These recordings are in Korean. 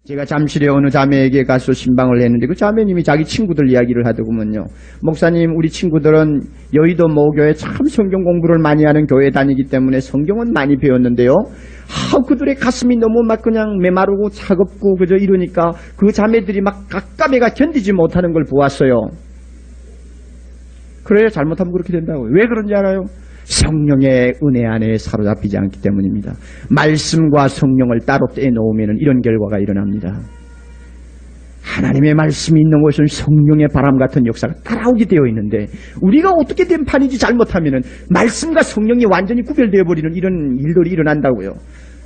제가 잠실에 어느 자매에게 가서 신방을 했는데 그 자매님이 자기 친구들 이야기를 하더구먼요. 목사님, 우리 친구들은 여의도 모교에 참 성경 공부를 많이 하는 교회에 다니기 때문에 성경은 많이 배웠는데요. 그들의 가슴이 너무 막 그냥 메마르고 차갑고 그저 이러니까 그 자매들이 막 깝깝해가 견디지 못하는 걸 보았어요. 그래요, 잘못하면 그렇게 된다고요. 왜 그런지 알아요? 성령의 은혜 안에 사로잡히지 않기 때문입니다. 말씀과 성령을 따로 떼놓으면 이런 결과가 일어납니다. 하나님의 말씀이 있는 곳은 성령의 바람 같은 역사가 따라오게 되어 있는데 우리가 어떻게 된 판인지 잘못하면 말씀과 성령이 완전히 구별되어 버리는 이런 일들이 일어난다고요.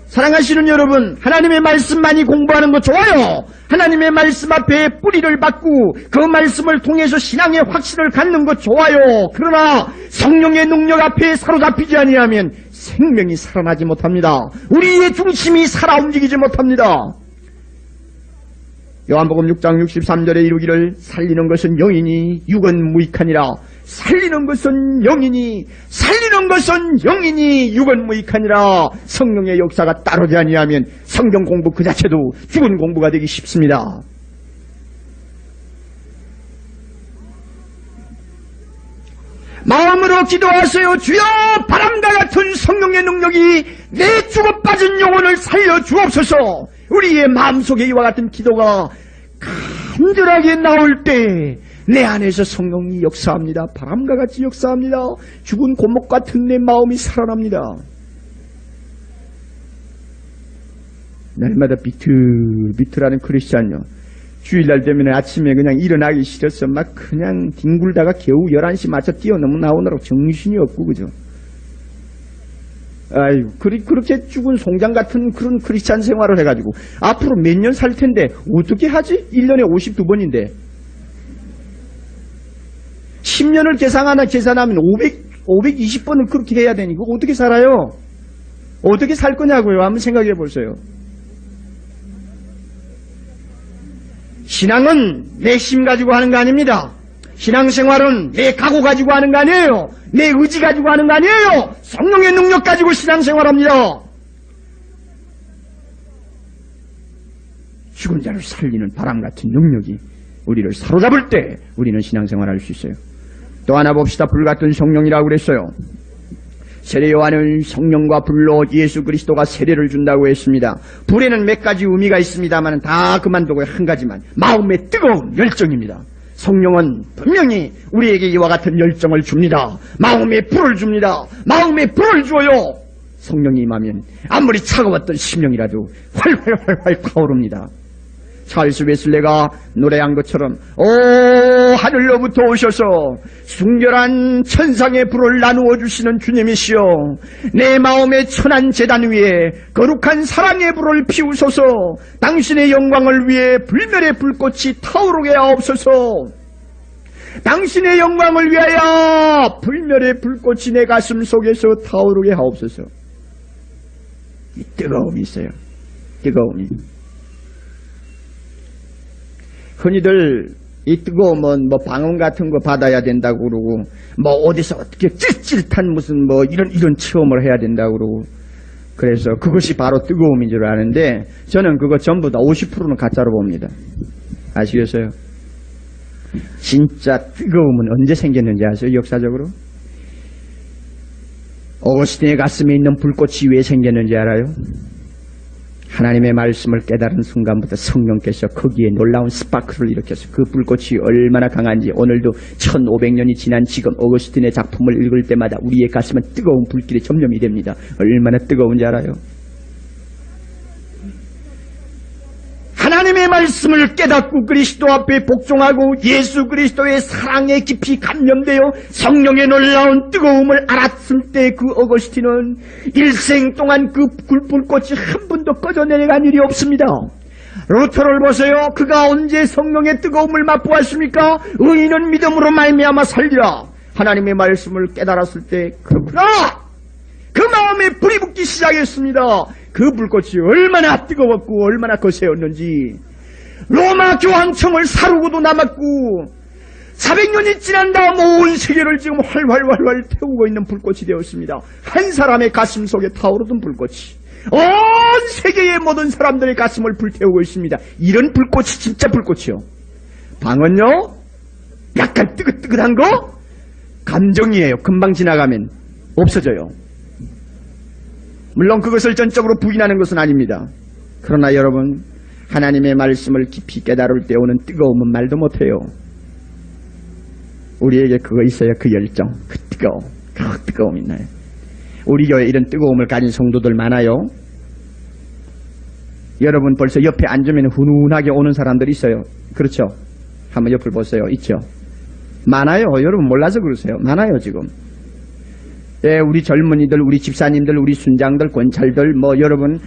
사랑하시는 여러분, 하나님의 말씀 많이 공부하는 거 좋아요. 하나님의 말씀 앞에 뿌리를 받고 그 말씀을 통해서 신앙의 확신을 갖는 거 좋아요. 그러나 성령의 능력 앞에 사로잡히지 아니하면 생명이 살아나지 못합니다. 우리의 중심이 살아 움직이지 못합니다. 요한복음 6장 63절에 이루기를 살리는 것은 영이니 육은 무익하니라. 살리는 것은 영이니 육은 무익하니라. 성령의 역사가 따르지 아니하면 성경 공부 그 자체도 죽은 공부가 되기 쉽습니다. 마음으로 기도하세요. 주여, 바람과 같은 성령의 능력이 내 죽어 빠진 영혼을 살려 주옵소서. 우리의 마음속에 이와 같은 기도가 간절하게 나올 때 내 안에서 성령이 역사합니다. 바람과 같이 역사합니다. 죽은 고목 같은 내 마음이 살아납니다. 날마다 비틀비틀하는 크리스찬요. 주일날 되면 아침에 그냥 일어나기 싫어서 막 그냥 뒹굴다가 겨우 11시 맞춰 뛰어넘어 나오느라고 정신이 없고, 그죠? 아이고, 그렇게 죽은 송장 같은 그런 크리스찬 생활을 해가지고 앞으로 몇 년 살 텐데 어떻게 하지? 1년에 52번인데 10년을 계산하면 520번을 그렇게 해야 되니 그거 어떻게 살아요? 어떻게 살 거냐고요? 한번 생각해 보세요. 신앙은 내 힘 가지고 하는 거 아닙니다. 신앙생활은 내 각오 가지고 하는 거 아니에요. 내 의지 가지고 하는 거 아니에요. 성령의 능력 가지고 신앙생활합니다. 죽은 자를 살리는 바람 같은 능력이 우리를 사로잡을 때 우리는 신앙생활할 수 있어요. 또 하나 봅시다. 불같은 성령이라고 그랬어요. 세례 요한은 성령과 불로 예수 그리스도가 세례를 준다고 했습니다. 불에는 몇 가지 의미가 있습니다만 다 그만두고 한 가지만, 마음의 뜨거운 열정입니다. 성령은 분명히 우리에게 이와 같은 열정을 줍니다. 마음의 불을 줍니다. 마음의 불을 줘요. 성령이 임하면 아무리 차가웠던 심령이라도 활활활활 타오릅니다. 찰스 웨슬레가 노래한 것처럼 오 하늘로부터 오셔서 순결한 천상의 불을 나누어 주시는 주님이시여, 내 마음의 천한 제단 위에 거룩한 사랑의 불을 피우소서. 당신의 영광을 위해 불멸의 불꽃이 타오르게 하옵소서. 당신의 영광을 위하여 불멸의 불꽃이 내 가슴 속에서 타오르게 하옵소서. 이 뜨거움이 있어요. 뜨거움이. 흔히들 이 뜨거움은 뭐 방언 같은 거 받아야 된다고 그러고, 뭐 어디서 어떻게 찔찔한 무슨 뭐 이런 체험을 해야 된다고 그러고, 그래서 그것이 바로 뜨거움인 줄 아는데 저는 그거 전부 다 50%는 가짜로 봅니다. 아시겠어요? 진짜 뜨거움은 언제 생겼는지 아세요? 역사적으로? 어거스틴의 가슴에 있는 불꽃이 왜 생겼는지 알아요? 하나님의 말씀을 깨달은 순간부터 성령께서 거기에 놀라운 스파크를 일으켜서 그 불꽃이 얼마나 강한지 오늘도 1500년이 지난 지금 어거스틴의 작품을 읽을 때마다 우리의 가슴은 뜨거운 불길에 점령이 됩니다. 얼마나 뜨거운지 알아요? 하나님의 말씀을 깨닫고 그리스도 앞에 복종하고 예수 그리스도의 사랑에 깊이 감염되어 성령의 놀라운 뜨거움을 알았을 때 그 어거스틴은 일생 동안 그 불꽃이 한 번도 꺼져내려간 일이 없습니다. 루터를 보세요. 그가 언제 성령의 뜨거움을 맛보았습니까? 의인은 믿음으로 말미암아 살리라. 하나님의 말씀을 깨달았을 때 그렇구나, 그 마음에 불이 붙기 시작했습니다. 그 불꽃이 얼마나 뜨거웠고 얼마나 거세었는지. 로마 교황청을 사르고도 남았고 400년이 지난 다음 온 세계를 지금 활활활활 태우고 있는 불꽃이 되었습니다. 한 사람의 가슴 속에 타오르던 불꽃이. 온 세계의 모든 사람들의 가슴을 불태우고 있습니다. 이런 불꽃이 진짜 불꽃이요. 방언요? 약간 뜨긋뜨긋한 거? 감정이에요. 금방 지나가면 없어져요. 물론 그것을 전적으로 부인하는 것은 아닙니다. 그러나 여러분, 하나님의 말씀을 깊이 깨달을 때 오는 뜨거움은 말도 못해요. 우리에게 그거 있어요. 그 열정, 그 뜨거움 있나요? 우리 교회에 이런 뜨거움을 가진 성도들 많아요. 여러분 벌써 옆에 앉으면 훈훈하게 오는 사람들이 있어요. 그렇죠? 한번 옆을 보세요. 있죠? 많아요. 여러분 몰라서 그러세요. 많아요 지금. 예, 우리 젊은이들, 우리 집사님들, 우리 순장들, 권찰들, 여러분,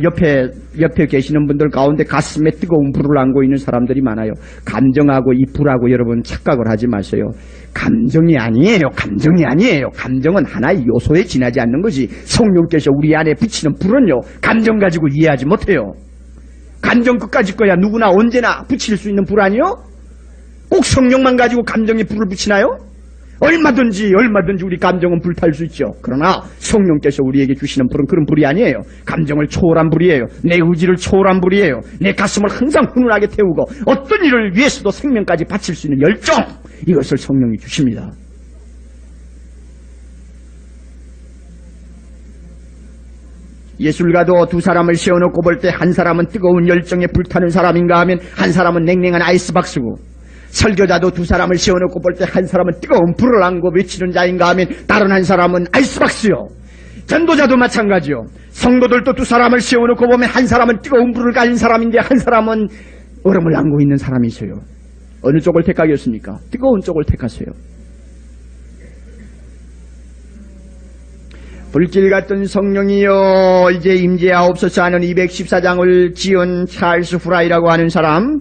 옆에 계시는 분들 가운데 가슴에 뜨거운 불을 안고 있는 사람들이 많아요. 감정하고 이 불하고 여러분 착각을 하지 마세요. 감정이 아니에요. 감정은 하나의 요소에 지나지 않는 거지. 성령께서 우리 안에 비치는 불은요, 감정 가지고 이해하지 못해요. 감정 끝까지 거야 누구나 언제나 붙일 수 있는 불 아니요? 꼭 성령만 가지고 감정에 불을 붙이나요? 얼마든지 우리 감정은 불탈 수 있죠. 그러나 성령께서 우리에게 주시는 불은 그런 불이 아니에요. 감정을 초월한 불이에요. 내 의지를 초월한 불이에요. 내 가슴을 항상 훈훈하게 태우고 어떤 일을 위해서도 생명까지 바칠 수 있는 열정, 이것을 성령이 주십니다. 예술가도 두 사람을 세워놓고 볼 때 한 사람은 뜨거운 열정에 불타는 사람인가 하면 한 사람은 냉랭한 아이스박스고, 설교자도 두 사람을 세워놓고 볼 때 한 사람은 뜨거운 불을 안고 외치는 자인가 하면 다른 한 사람은 아이스박스요. 전도자도 마찬가지요. 성도들도 두 사람을 세워놓고 보면 한 사람은 뜨거운 불을 가진 사람인데 한 사람은 얼음을 안고 있는 사람이 있어요. 어느 쪽을 택하겠습니까? 뜨거운 쪽을 택하세요. 불길 같은 성령이여 이제 임재하옵소서 하는 214장을 지은 찰스 후라이라고 하는 사람,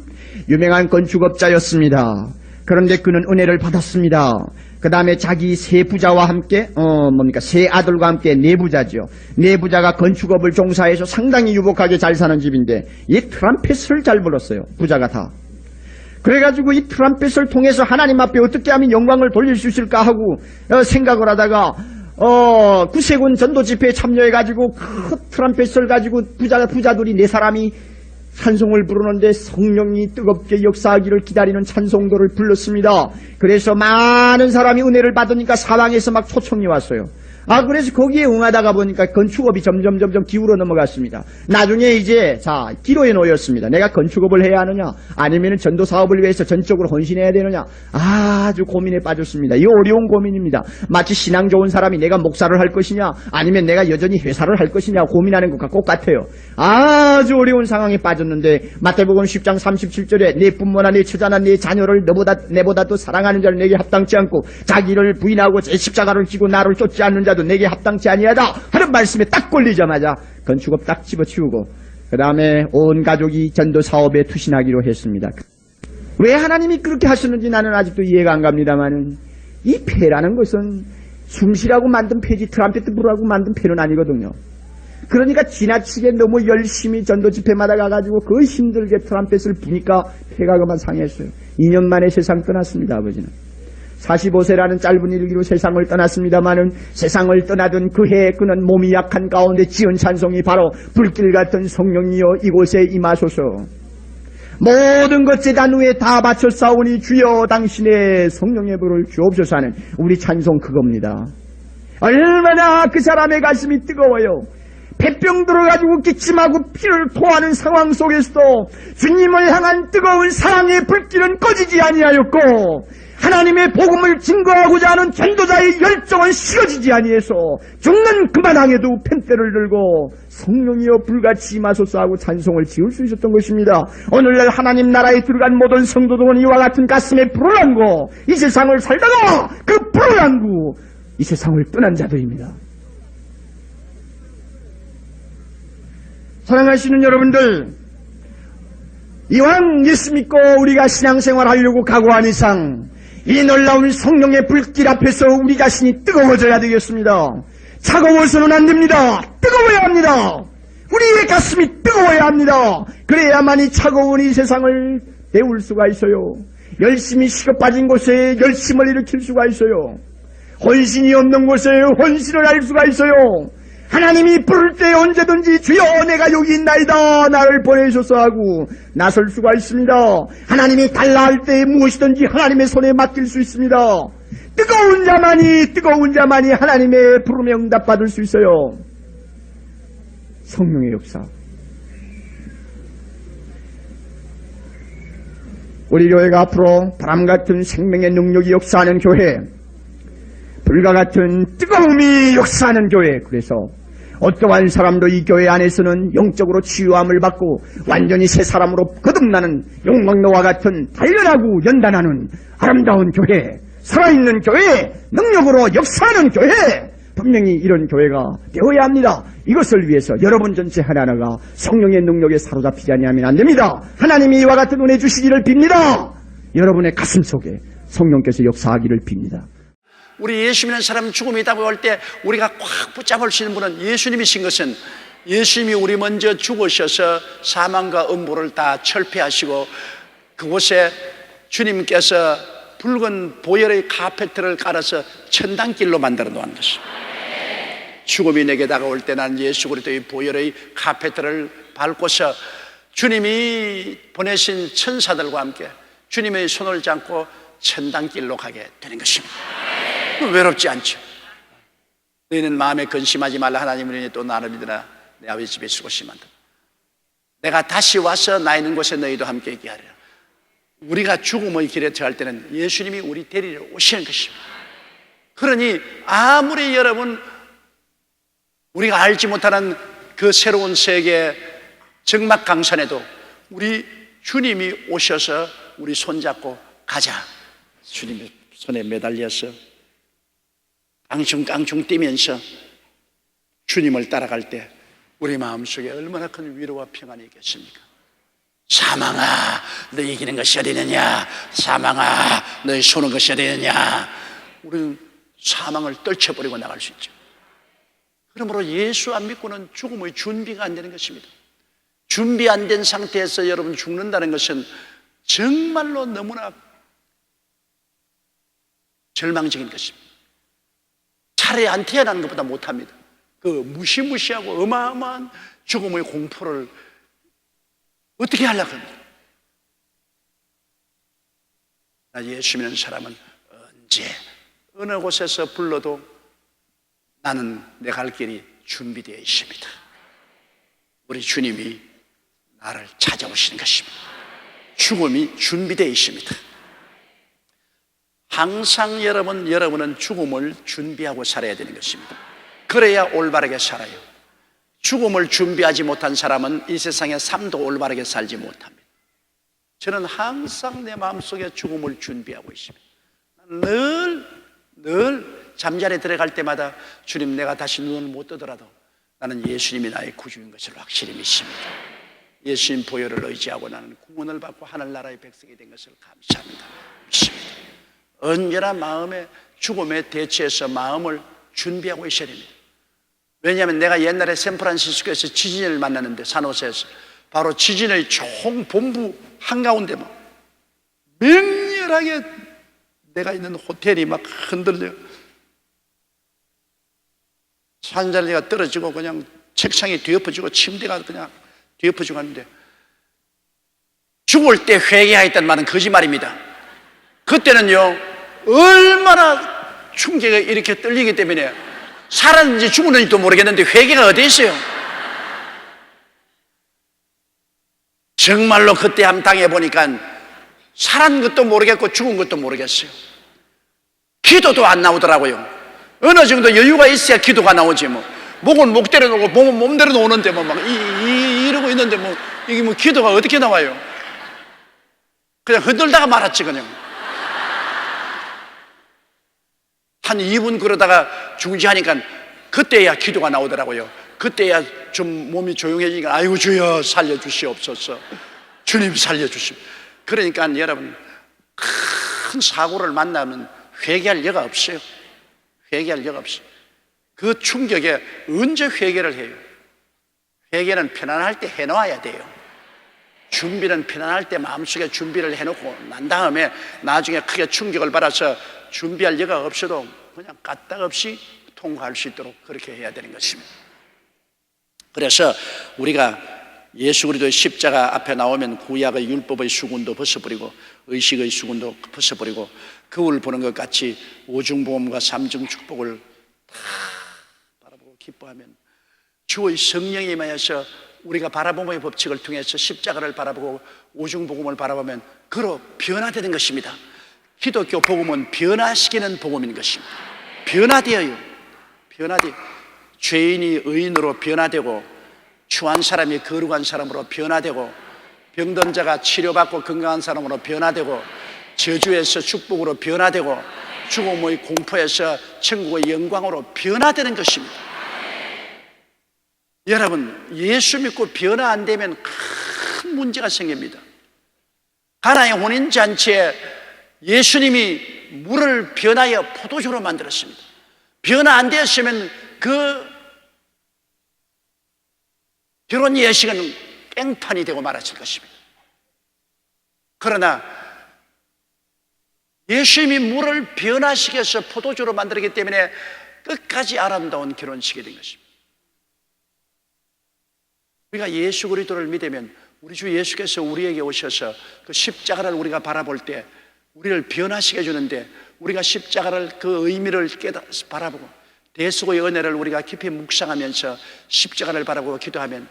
유명한 건축업자였습니다. 그런데 그는 은혜를 받았습니다. 그 다음에 자기 세 부자와 함께 세 아들과 함께 네 부자죠. 네 부자가 건축업을 종사해서 상당히 유복하게 잘 사는 집인데 이 트럼펫을 잘 불었어요. 부자가 다. 그래가지고 이 트럼펫을 통해서 하나님 앞에 어떻게 하면 영광을 돌릴 수 있을까 하고 생각을 하다가 구세군 전도 집회에 참여해가지고 그 트럼펫을 가지고 부자들이 네 사람이 찬송을 부르는데 성령이 뜨겁게 역사하기를 기다리는 찬송도를 불렀습니다. 그래서 많은 사람이 은혜를 받으니까 사방에서 막 초청이 왔어요. 그래서 거기에 응하다가 보니까 건축업이 점점 기울어 넘어갔습니다. 나중에 이제 기로에 놓였습니다. 내가 건축업을 해야 하느냐 아니면 전도 사업을 위해서 전적으로 헌신해야 되느냐, 아주 고민에 빠졌습니다. 이 어려운 고민입니다. 마치 신앙 좋은 사람이 내가 목사를 할 것이냐 아니면 내가 여전히 회사를 할 것이냐 고민하는 것과 똑같아요. 아주 어려운 상황에 빠졌는데 마태복음 10장 37절에 내 부모나 내 처자나 내 자녀를 내보다 더 사랑하는 자를 내게 합당치 않고 자기를 부인하고 제 십자가를 지고 나를 쫓지 않는 자도 내게 합당치 아니하다 하는 말씀에 딱 걸리자마자 건축업 딱 집어치우고 그 다음에 온 가족이 전도 사업에 투신하기로 했습니다. 왜 하나님이 그렇게 하셨는지 나는 아직도 이해가 안 갑니다만은 이 패라는 것은 숨쉬라고 만든 패지 트럼펫 불라고 만든 패는 아니거든요. 그러니까 지나치게 너무 열심히 전도 집회마다 가가지고 그 힘들게 트럼펫을 부니까 패가 그만 상했어요. 2년 만에 세상 떠났습니다. 아버지는 45세라는 짧은 일기로 세상을 떠났습니다마는 세상을 떠나던 그 해에 그는 몸이 약한 가운데 지은 찬송이 바로 불길 같은 성령이여 이곳에 임하소서, 모든 것 제단 위에 다 바쳤사오니 주여 당신의 성령의 불을 주옵소서 하는 우리 찬송 그겁니다. 얼마나 그 사람의 가슴이 뜨거워요. 폐병 들어가지고 기침하고 피를 토하는 상황 속에서도 주님을 향한 뜨거운 사랑의 불길은 꺼지지 아니하였고 하나님의 복음을 증거하고자 하는 전도자의 열정은 식어지지 아니해서 죽는 그마당에도 펜대를 들고 성령이여 불같이 임하소서 하고 찬송을 지을 수 있었던 것입니다. 오늘날 하나님 나라에 들어간 모든 성도들은 이와 같은 가슴에 불을 안고 이 세상을 살다가 그 불을 안고 이 세상을 떠난 자들입니다. 사랑하시는 여러분들, 이왕 예수 믿고 우리가 신앙생활하려고 각오한 이상 이 놀라운 성령의 불길 앞에서 우리 자신이 뜨거워져야 되겠습니다. 차가워서는 안 됩니다. 뜨거워야 합니다. 우리의 가슴이 뜨거워야 합니다. 그래야만 이 차가운 이 세상을 데울 수가 있어요. 열심히 식어 빠진 곳에 열심을 일으킬 수가 있어요. 헌신이 없는 곳에 헌신을 할 수가 있어요. 하나님이 부를 때 언제든지 주여 내가 여기 있나이다 나를 보내소서 하고 나설 수가 있습니다. 하나님이 달라 할 때 무엇이든지 하나님의 손에 맡길 수 있습니다. 뜨거운 자만이 하나님의 부름에 응답받을 수 있어요. 성령의 역사. 우리 교회가 앞으로 바람같은 생명의 능력이 역사하는 교회, 불과 같은 뜨거움이 역사하는 교회. 그래서 어떠한 사람도 이 교회 안에서는 영적으로 치유함을 받고 완전히 새 사람으로 거듭나는 용광로와 같은 단련하고 연단하는 아름다운 교회, 살아있는 교회, 능력으로 역사하는 교회, 분명히 이런 교회가 되어야 합니다. 이것을 위해서 여러분 전체 하나하나가 성령의 능력에 사로잡히지 아니하면 안 됩니다. 하나님이 이와 같은 은혜 주시기를 빕니다. 여러분의 가슴 속에 성령께서 역사하기를 빕니다. 우리 예수 믿는 사람 죽음이 있다고 할 때 우리가 꽉 붙잡을 수 있는 분은 예수님이신 것은, 예수님이 우리 먼저 죽으셔서 사망과 음부를 다 철폐하시고 그곳에 주님께서 붉은 보혈의 카페트를 깔아서 천당길로 만들어 놓은 것입니다. 죽음이 내게 다가올 때 난 예수 그리스도의 보혈의 카페트를 밟고서 주님이 보내신 천사들과 함께 주님의 손을 잡고 천당길로 가게 되는 것입니다. 외롭지 않죠. 너희는 마음에 근심하지 말라. 하나님은 또 나를 믿으라. 내 아버지 집에 수고시 많다. 내가 다시 와서 나 있는 곳에 너희도 함께 있게 하리라. 우리가 죽음의 길에 들어갈 때는 예수님이 우리 데리러 오시는 것입니다. 그러니 아무리 여러분 우리가 알지 못하는 그 새로운 세계 적막강산에도 우리 주님이 오셔서 우리 손잡고 가자. 주님의 손에 매달려서 깡충깡충 뛰면서 주님을 따라갈 때 우리 마음속에 얼마나 큰 위로와 평안이 있겠습니까? 사망아 너 이기는 것이 어디느냐, 사망아 너희 쏘는 것이 어디느냐. 우리는 사망을 떨쳐버리고 나갈 수 있죠. 그러므로 예수 안 믿고는 죽음의 준비가 안 되는 것입니다. 준비 안 된 상태에서 여러분 죽는다는 것은 정말로 너무나 절망적인 것입니다. 차라리 안 태어나는 것보다 못합니다. 그 무시무시하고 어마어마한 죽음의 공포를 어떻게 하려고 합니까? 나 예수 믿는 사람은 언제 어느 곳에서 불러도 나는 내 갈 길이 준비되어 있습니다. 우리 주님이 나를 찾아오시는 것입니다. 죽음이 준비되어 있습니다. 항상 여러분은 죽음을 준비하고 살아야 되는 것입니다. 그래야 올바르게 살아요. 죽음을 준비하지 못한 사람은 이 세상에 삶도 올바르게 살지 못합니다. 저는 항상 내 마음속에 죽음을 준비하고 있습니다. 늘 잠자리에 들어갈 때마다 주님 내가 다시 눈을 못 뜨더라도 나는 예수님이 나의 구주인 것을 확실히 믿습니다. 예수님 보혈을 의지하고 나는 구원을 받고 하늘나라의 백성이 된 것을 감사합니다. 믿습니다. 언제나 마음에 죽음에 대처해서 마음을 준비하고 있어야 됩니다. 왜냐하면 내가 옛날에 샌프란시스코에서 지진을 만났는데, 산호세에서 바로 지진의 총본부 한가운데 막 맹렬하게 내가 있는 호텔이 막 흔들려 산자리가 떨어지고 그냥 책상이 뒤엎어지고 침대가 그냥 뒤엎어지고 하는데, 죽을 때 회개하였다는 말은 거짓말입니다. 그때는요 얼마나 충격이 이렇게 떨리기 때문에 살았는지 죽었는지도 모르겠는데 회개가 어디 있어요? 정말로 그때 한번 당해보니까 살은 것도 모르겠고 죽은 것도 모르겠어요. 기도도 안 나오더라고요. 어느 정도 여유가 있어야 기도가 나오지 뭐. 목은 목대로 놓고 몸은 몸대로 놓는데 뭐 막 이러고 있는데 뭐 이게 뭐 기도가 어떻게 나와요? 그냥 흔들다가 말았지 그냥. 한 2분 그러다가 중지하니까 그때야 기도가 나오더라고요. 그때야 좀 몸이 조용해지니까 아이고 주여 살려주시옵소서, 주님 살려주시옵소서. 그러니까 여러분 큰 사고를 만나면 회개할 여가 없어요. 회개할 여가 없어요. 그 충격에 언제 회개를 해요? 회개는 편안할 때 해놓아야 돼요. 준비는 편안할 때 마음속에 준비를 해놓고 난 다음에 나중에 크게 충격을 받아서 준비할 여가 없어도 그냥 까딱없이 통과할 수 있도록 그렇게 해야 되는 것입니다. 그래서 우리가 예수 그리스도의 십자가 앞에 나오면 구약의 율법의 수군도 벗어버리고 의식의 수군도 벗어버리고 거울 보는 것 같이 오중보험과 삼중 축복을 다 바라보고 기뻐하면 주의 성령이 임하여서 우리가 바라봄의 법칙을 통해서 십자가를 바라보고 오중복음을 바라보면 그로 변화되는 것입니다. 기독교 복음은 변화시키는 복음인 것입니다. 변화되어요. 죄인이 의인으로 변화되고 추한 사람이 거룩한 사람으로 변화되고 병든 자가 치료받고 건강한 사람으로 변화되고 저주에서 축복으로 변화되고 죽음의 공포에서 천국의 영광으로 변화되는 것입니다. 여러분, 예수 믿고 변화 안 되면 큰 문제가 생깁니다. 가나의 혼인잔치에 예수님이 물을 변하여 포도주로 만들었습니다. 변화 안 되었으면 그 결혼 예식은 깽판이 되고 말았을 것입니다. 그러나 예수님이 물을 변화시켜서 포도주로 만들었기 때문에 끝까지 아름다운 결혼식이 된 것입니다. 우리가 예수 그리스도를 믿으면 우리 주 예수께서 우리에게 오셔서 그 십자가를 우리가 바라볼 때 우리를 변화시켜 주는데 우리가 십자가를 그 의미를 바라보고 대속의 은혜를 우리가 깊이 묵상하면서 십자가를 바라보고 기도하면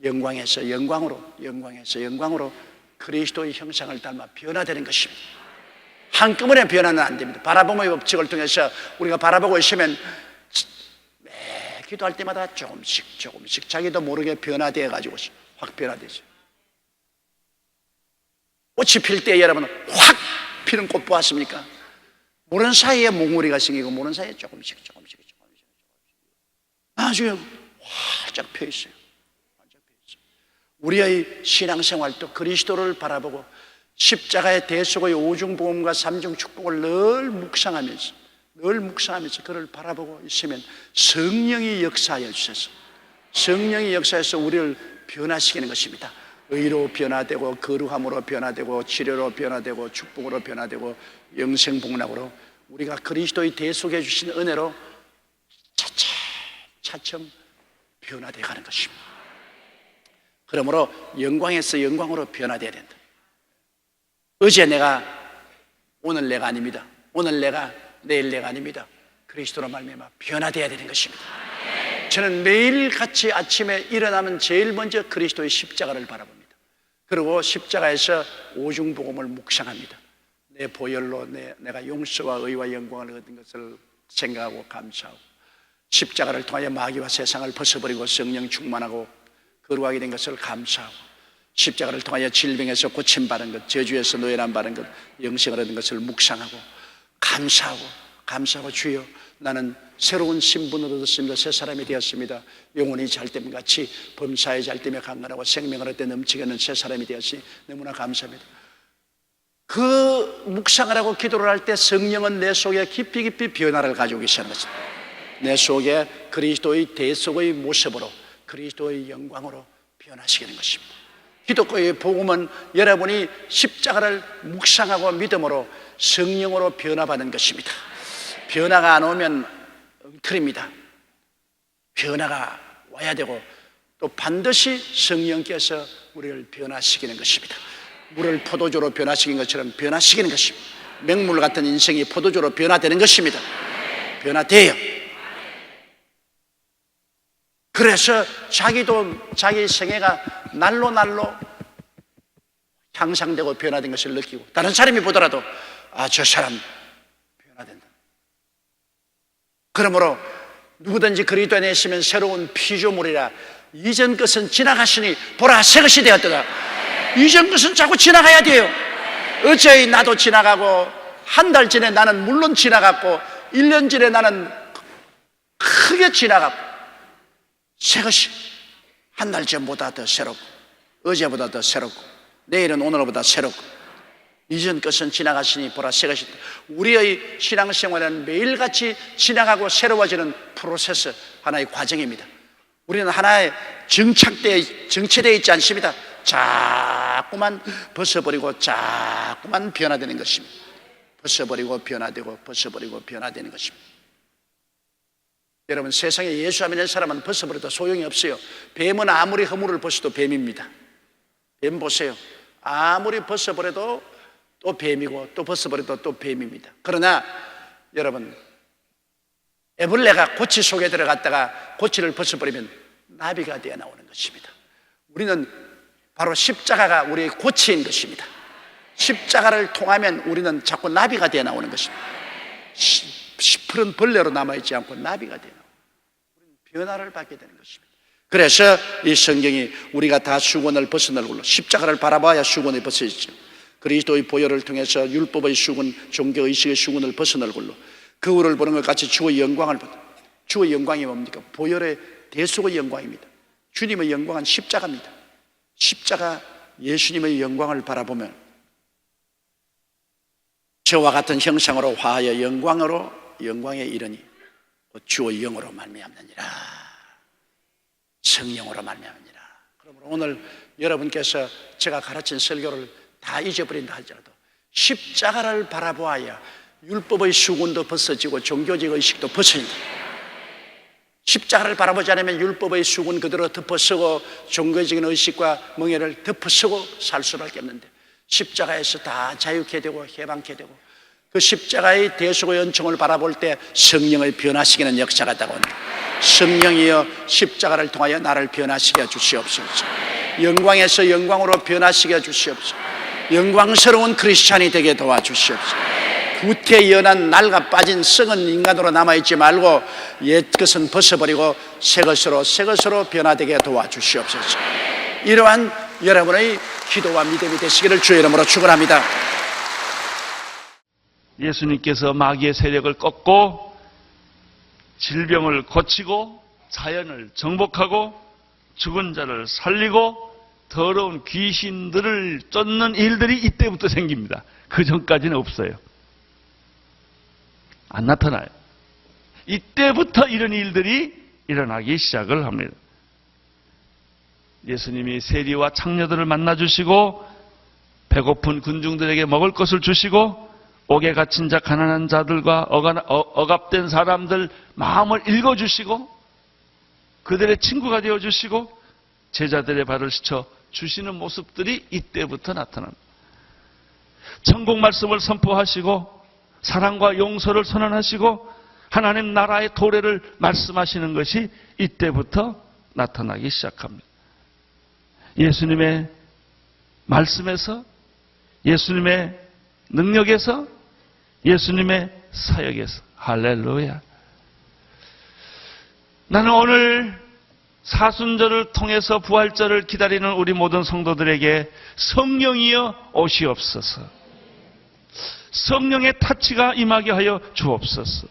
영광에서 영광으로 그리스도의 형상을 닮아 변화되는 것입니다. 한꺼번에 변화는 안 됩니다. 바라봄의 법칙을 통해서 우리가 바라보고 있으면 매 기도할 때마다 조금씩 자기도 모르게 변화되어 가지고 확 변화되죠. 꽃이 필 때 여러분 확 피는 꽃 보았습니까? 모르는 사이에 몽우리가 생기고 모르는 사이에 조금씩 나중에 활짝 펴 있어요. 우리의 신앙생활도 그리스도를 바라보고 십자가의 대속의 오중복음과 삼중 축복을 늘 묵상하면서 그를 바라보고 있으면 성령이 역사하여 주셔서 성령이 역사해서 우리를 변화시키는 것입니다. 의로 변화되고 거룩함으로 변화되고 치료로 변화되고 축복으로 변화되고 영생복락으로 우리가 그리스도의 대속해 주신 은혜로 차츰 변화되어 가는 것입니다. 그러므로 영광에서 영광으로 변화되어야 된다. 어제 내가 오늘 내가 아닙니다. 오늘 내가 내일 내가 아닙니다. 그리스도로 말미암아 변화되어야 되는 것입니다. 저는 매일같이 아침에 일어나면 제일 먼저 그리스도의 십자가를 바라봅니다. 그리고 십자가에서 오중복음을 묵상합니다. 내 보혈로 내가 용서와 의와 영광을 얻은 것을 생각하고 감사하고 십자가를 통하여 마귀와 세상을 벗어버리고 성령 충만하고 거룩하게 된 것을 감사하고 십자가를 통하여 질병에서 고침받은 것, 저주에서 노예남 받은 것, 영생을 얻은 것을 묵상하고 감사하고 주여 나는 새로운 신분을 얻었습니다. 새 사람이 되었습니다. 영혼이 잘됨 같이 범사에 잘됨에 강건하고 생명을 얻되 넘치게 하는 새 사람이 되었으니 너무나 감사합니다. 그 묵상을 하고 기도를 할 때 성령은 내 속에 깊이 변화를 가지고 계시는 것입니다. 내 속에 그리스도의 대속의 모습으로 그리스도의 영광으로 변화시키는 것입니다. 기독교의 복음은 여러분이 십자가를 묵상하고 믿음으로 성령으로 변화받는 것입니다. 변화가 안 오면 엉터리입니다. 변화가 와야 되고 또 반드시 성령께서 우리를 변화시키는 것입니다. 물을 포도주로 변화시킨 것처럼 변화시키는 것입니다. 맹물 같은 인생이 포도주로 변화되는 것입니다. 변화돼요. 그래서 자기 생애가 날로 향상되고 변화된 것을 느끼고 다른 사람이 보더라도 저 사람 변화된다. 그러므로 누구든지 그리스도 안에 있으면 새로운 피조물이라 이전 것은 지나갔으니 보라 새 것이 되었도다. 이전 것은 자꾸 지나가야 돼요. 어제의 나도 지나가고 한 달 전에 나는 물론 지나갔고 1년 전에 나는 크게 지나갔고 새 것이 한 달 전보다 더 새롭고 어제보다 더 새롭고 내일은 오늘보다 새롭고 이전 것은 지나갔으니 보라 새 것이. 우리의 신앙생활은 매일같이 지나가고 새로워지는 프로세스, 하나의 과정입니다. 우리는 하나의 정체되어 있지 않습니다. 자꾸만 벗어버리고 자꾸만 변화되는 것입니다. 벗어버리고 변화되고 벗어버리고 변화되는 것입니다. 여러분, 세상에 예수 안 믿는 사람은 벗어버려도 소용이 없어요. 뱀은 아무리 허물을 벗어도 뱀입니다. 뱀 보세요. 아무리 벗어버려도 또 뱀이고 또 벗어버려도 또 뱀입니다. 그러나 여러분, 애벌레가 고치 속에 들어갔다가 고치를 벗어버리면 나비가 되어 나오는 것입니다. 우리는 바로 십자가가 우리의 고치인 것입니다. 십자가를 통하면 우리는 자꾸 나비가 되어 나오는 것입니다. 시퍼런 벌레로 남아있지 않고 나비가 되어 나오는, 우리는 변화를 받게 되는 것입니다. 그래서 이 성경이 우리가 다 수건을 벗어날 걸로, 십자가를 바라봐야 수건이 벗어지죠. 그리스도의 보혈을 통해서 율법의 수건, 종교의식의 수건을 벗어날 걸로, 거울을 보는 것 같이 주의 영광을 보다. 주의 영광이 뭡니까? 보혈의 대속의 영광입니다. 주님의 영광은 십자가입니다. 십자가 예수님의 영광을 바라보면 저와 같은 형상으로 화하여 영광으로 영광에 이르니 주의 영으로 말미암느니라. 성령으로 말미암느니라. 그러므로 오늘 여러분께서 제가 가르친 설교를 다 잊어버린다 할지라도 십자가를 바라보아야 율법의 수군도 벗어지고 종교적 의식도 벗어진다. 십자가를 바라보지 않으면 율법의 수군 그대로 덮어쓰고 종교적인 의식과 멍해를 덮어쓰고 살 수밖에 없는데, 십자가에서 다 자유케 되고 해방케 되고, 그 십자가의 대속의 은총을 바라볼 때 성령을 변화시키는 역사가 다가온다. 성령이여 십자가를 통하여 나를 변화시켜 주시옵소서. 영광에서 영광으로 변화시켜 주시옵소서. 영광스러운 크리스찬이 되게 도와주시옵소서. 구태연한 낡아 빠진 썩은 인간으로 남아있지 말고 옛것은 벗어버리고 새것으로 변화되게 도와주시옵소서. 이러한 여러분의 기도와 믿음이 되시기를 주의 이름으로 축원합니다. 예수님께서 마귀의 세력을 꺾고 질병을 고치고 자연을 정복하고 죽은 자를 살리고 더러운 귀신들을 쫓는 일들이 이때부터 생깁니다. 그 전까지는 없어요. 안 나타나요. 이때부터 이런 일들이 일어나기 시작을 합니다. 예수님이 세리와 창녀들을 만나주시고 배고픈 군중들에게 먹을 것을 주시고 옥에 갇힌 자 가난한 자들과 억압된 사람들 마음을 읽어주시고 그들의 친구가 되어주시고 제자들의 발을 씻어 주시는 모습들이 이때부터 나타납니다. 천국 말씀을 선포하시고 사랑과 용서를 선언하시고 하나님 나라의 도래를 말씀하시는 것이 이때부터 나타나기 시작합니다. 예수님의 말씀에서, 예수님의 능력에서, 예수님의 사역에서. 할렐루야. 나는 오늘 사순절을 통해서 부활절을 기다리는 우리 모든 성도들에게 성령이여 오시옵소서. 성령의 타치가 임하게 하여 주옵소서.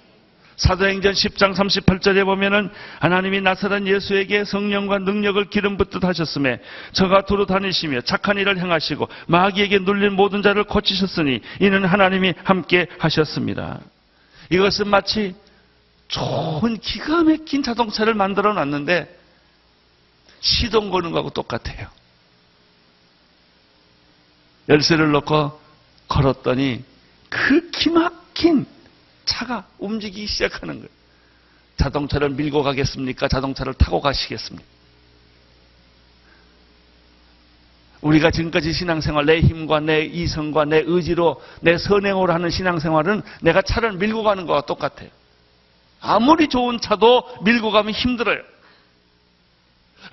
사도행전 10장 38절에 보면은 하나님이 나사렛 예수에게 성령과 능력을 기름 붓듯 하셨음에 저가 두루 다니시며 착한 일을 행하시고 마귀에게 눌린 모든 자를 고치셨으니 이는 하나님이 함께 하셨습니다. 이것은 마치 좋은 기가 막힌 자동차를 만들어 놨는데 시동 거는 거하고 똑같아요. 열쇠를 넣고 걸었더니 그 기막힌 차가 움직이기 시작하는 거예요. 자동차를 밀고 가겠습니까? 자동차를 타고 가시겠습니까? 우리가 지금까지 신앙생활, 내 힘과 내 이성과 내 의지로 내 선행으로 하는 신앙생활은 내가 차를 밀고 가는 거와 똑같아요. 아무리 좋은 차도 밀고 가면 힘들어요.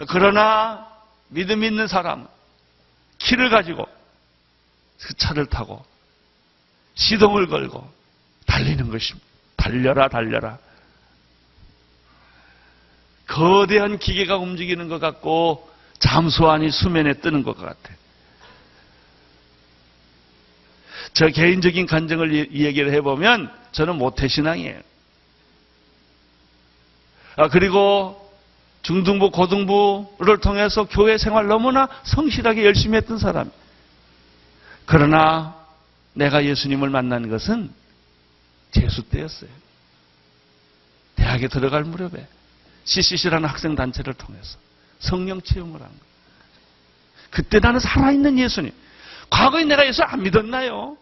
그러나 믿음 있는 사람, 키를 가지고 그 차를 타고 시동을 걸고 달리는 것입니다. 달려라, 달려라. 거대한 기계가 움직이는 것 같고 잠수함이 수면에 뜨는 것 같아요. 저 개인적인 간증을 얘기를 해보면 저는 모태신앙이에요. 그리고 중등부, 고등부를 통해서 교회 생활 너무나 성실하게 열심히 했던 사람. 그러나 내가 예수님을 만난 것은 재수 때였어요. 대학에 들어갈 무렵에 CCC라는 학생단체를 통해서 성령 체험을 한 거예요. 그때 나는 살아있는 예수님. 과거에 내가 예수 안 믿었나요?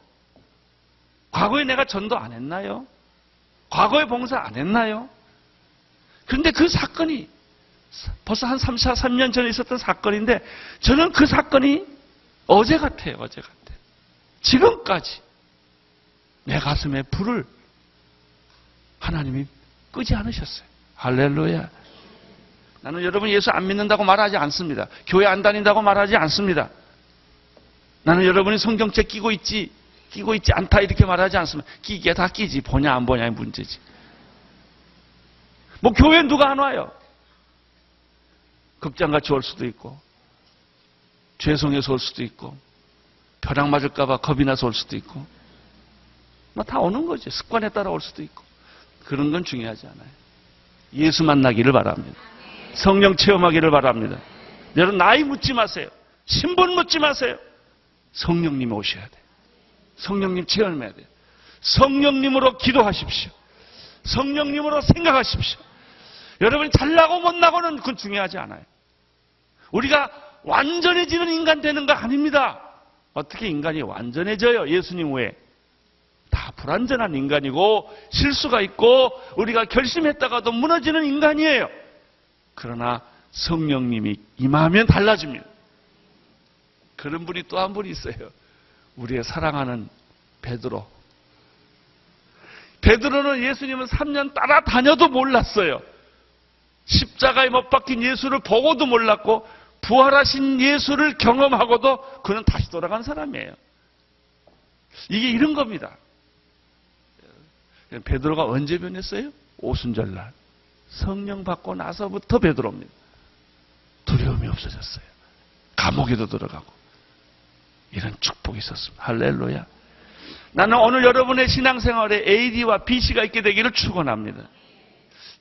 과거에 내가 전도 안 했나요? 과거에 봉사 안 했나요? 그런데 그 사건이 벌써 한 3, 3년 전에 있었던 사건인데 저는 그 사건이 어제 같아요. 어제 같아요. 지금까지 내 가슴에 불을 하나님이 끄지 않으셨어요. 할렐루야. 나는 여러분 예수 안 믿는다고 말하지 않습니다. 교회 안 다닌다고 말하지 않습니다. 나는 여러분이 성경책 끼고 있지 않다 이렇게 말하지 않습니다. 끼게 다 끼지. 보냐 안 보냐의 문제지. 뭐 교회 누가 안 와요? 극장같이 올 수도 있고 죄송해서 올 수도 있고 벼락 맞을까 봐 겁이 나서 올 수도 있고 뭐 다 오는 거죠. 습관에 따라 올 수도 있고 그런 건 중요하지 않아요. 예수 만나기를 바랍니다. 성령 체험하기를 바랍니다. 여러분 나이 묻지 마세요. 신분 묻지 마세요. 성령님이 오셔야 돼요. 성령님 체험해야 돼요. 성령님으로 기도하십시오. 성령님으로 생각하십시오. 여러분이 잘나고 못나고는 그건 중요하지 않아요. 우리가 완전해지는 인간 되는 거 아닙니다. 어떻게 인간이 완전해져요? 예수님 외에. 다 불완전한 인간이고 실수가 있고 우리가 결심했다가도 무너지는 인간이에요. 그러나 성령님이 임하면 달라집니다. 그런 분이 또 한 분이 있어요. 우리의 사랑하는 베드로. 베드로는 예수님을 3년 따라다녀도 몰랐어요. 십자가에 못 박힌 예수를 보고도 몰랐고 부활하신 예수를 경험하고도 그는 다시 돌아간 사람이에요. 이게 이런 겁니다. 베드로가 언제 변했어요? 오순절날. 성령 받고 나서부터 베드로입니다. 두려움이 없어졌어요. 감옥에도 들어가고 이런 축복이 있었습니다. 할렐루야. 나는 오늘 여러분의 신앙생활에 AD와 BC가 있게 되기를 축원합니다.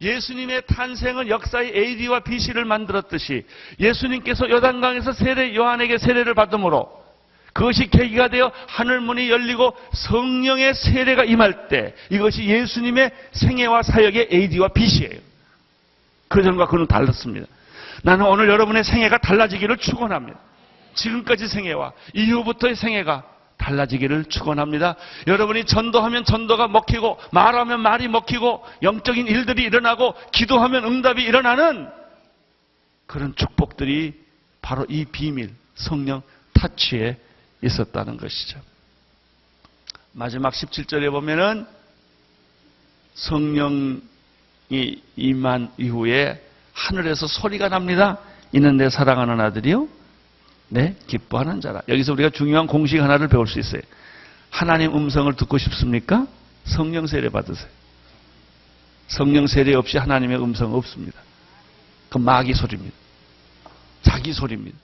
예수님의 탄생은 역사의 AD와 BC를 만들었듯이 예수님께서 요단강에서 요한에게 세례를 받음으로 그것이 계기가 되어 하늘문이 열리고 성령의 세례가 임할 때 이것이 예수님의 생애와 사역의 AD와 BC예요. 그전과 그는 달랐습니다. 나는 오늘 여러분의 생애가 달라지기를 축원합니다. 지금까지 생애와 이후부터의 생애가 달라지기를 축원합니다. 여러분이 전도하면 전도가 먹히고 말하면 말이 먹히고 영적인 일들이 일어나고 기도하면 응답이 일어나는 그런 축복들이 바로 이 비밀 성령 타치에 있었다는 것이죠. 마지막 17절에 보면은 성령이 임한 이후에 하늘에서 소리가 납니다. 이는 내 사랑하는 아들이요 네, 기뻐하는 자라. 여기서 우리가 중요한 공식 하나를 배울 수 있어요. 하나님 음성을 듣고 싶습니까? 성령 세례 받으세요. 성령 세례 없이 하나님의 음성 없습니다. 그건 마귀 소리입니다. 자기 소리입니다.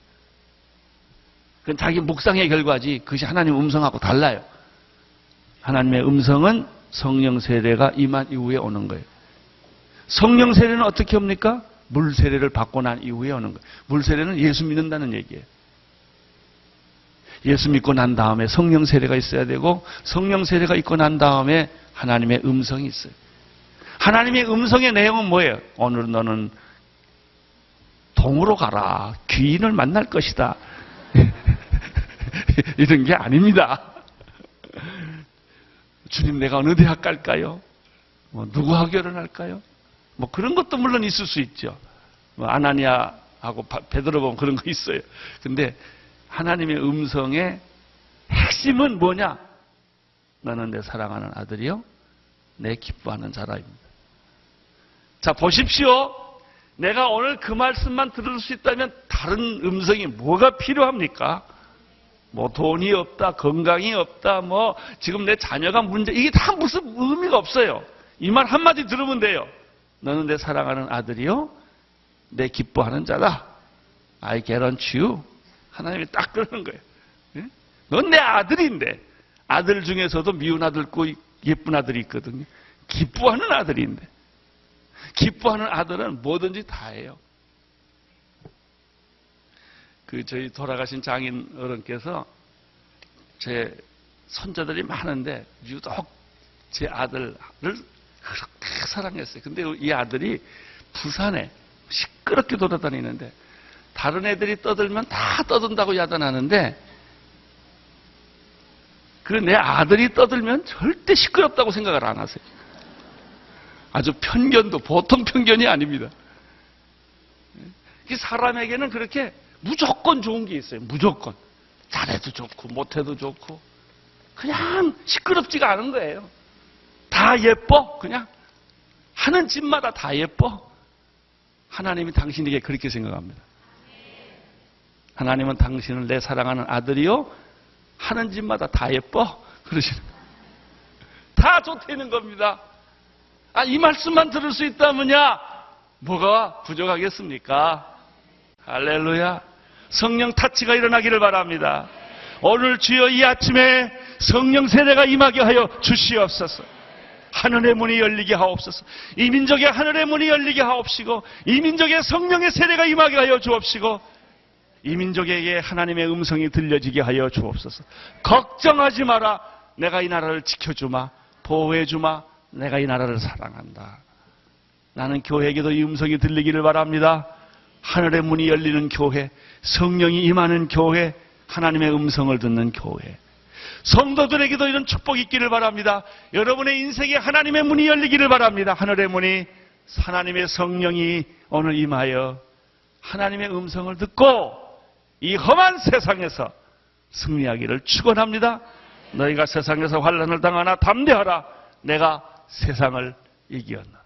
그건 자기 묵상의 결과지 그것이 하나님 음성하고 달라요. 하나님의 음성은 성령 세례가 임한 이후에 오는 거예요. 성령 세례는 어떻게 옵니까? 물 세례를 받고 난 이후에 오는 거예요. 물 세례는 예수 믿는다는 얘기예요. 예수 믿고 난 다음에 성령 세례가 있어야 되고 성령 세례가 있고 난 다음에 하나님의 음성이 있어요. 하나님의 음성의 내용은 뭐예요? 오늘 너는 동으로 가라. 귀인을 만날 것이다. 이런 게 아닙니다. 주님 내가 어느 대학 갈까요? 누구하고 결혼할까요? 그런 것도 물론 있을 수 있죠. 아나니아하고 베드로 보면 그런 거 있어요. 근데 하나님의 음성의 핵심은 뭐냐? 너는 내 사랑하는 아들이요 내 기뻐하는 자라입니다. 자 보십시오. 내가 오늘 그 말씀만 들을 수 있다면 다른 음성이 뭐가 필요합니까? 돈이 없다, 건강이 없다, 지금 내 자녀가 문제, 이게 다 무슨 의미가 없어요. 이 말 한마디 들으면 돼요. 너는 내 사랑하는 아들이요 내 기뻐하는 자다. I guarantee you. 하나님이 딱 그러는 거예요. 넌 내 아들인데. 아들 중에서도 미운 아들 있고 예쁜 아들이 있거든요. 기뻐하는 아들인데. 기뻐하는 아들은 뭐든지 다 해요. 저희 돌아가신 장인 어른께서 제 손자들이 많은데 유독 제 아들을 그렇게 사랑했어요. 근데 이 아들이 부산에 시끄럽게 돌아다니는데 다른 애들이 떠들면 다 떠든다고 야단하는데 내 아들이 떠들면 절대 시끄럽다고 생각을 안 하세요. 아주 편견도 보통 편견이 아닙니다. 사람에게는 그렇게 무조건 좋은 게 있어요. 무조건. 잘해도 좋고 못해도 좋고 그냥 시끄럽지가 않은 거예요. 다 예뻐. 그냥 하는 짓마다 다 예뻐. 하나님이 당신에게 그렇게 생각합니다. 하나님은 당신을 내 사랑하는 아들이요 하는 짓마다 다 예뻐 그러시는 거예요. 다 좋다는 겁니다. 이 말씀만 들을 수 있다면야 뭐가 부족하겠습니까? 할렐루야. 성령 타치가 일어나기를 바랍니다. 오늘 주여 이 아침에 성령 세례가 임하게 하여 주시옵소서. 하늘의 문이 열리게 하옵소서. 이 민족의 하늘의 문이 열리게 하옵시고 이 민족의 성령의 세례가 임하게 하여 주옵시고 이 민족에게 하나님의 음성이 들려지게 하여 주옵소서. 걱정하지 마라. 내가 이 나라를 지켜주마. 보호해주마. 내가 이 나라를 사랑한다. 나는 교회에게도 이 음성이 들리기를 바랍니다. 하늘의 문이 열리는 교회, 성령이 임하는 교회, 하나님의 음성을 듣는 교회. 성도들에게도 이런 축복이 있기를 바랍니다. 여러분의 인생에 하나님의 문이 열리기를 바랍니다. 하늘의 문이, 하나님의 성령이 오늘 임하여 하나님의 음성을 듣고 이 험한 세상에서 승리하기를 축원합니다. 너희가 세상에서 환난을 당하나 담대하라. 내가 세상을 이기었노라.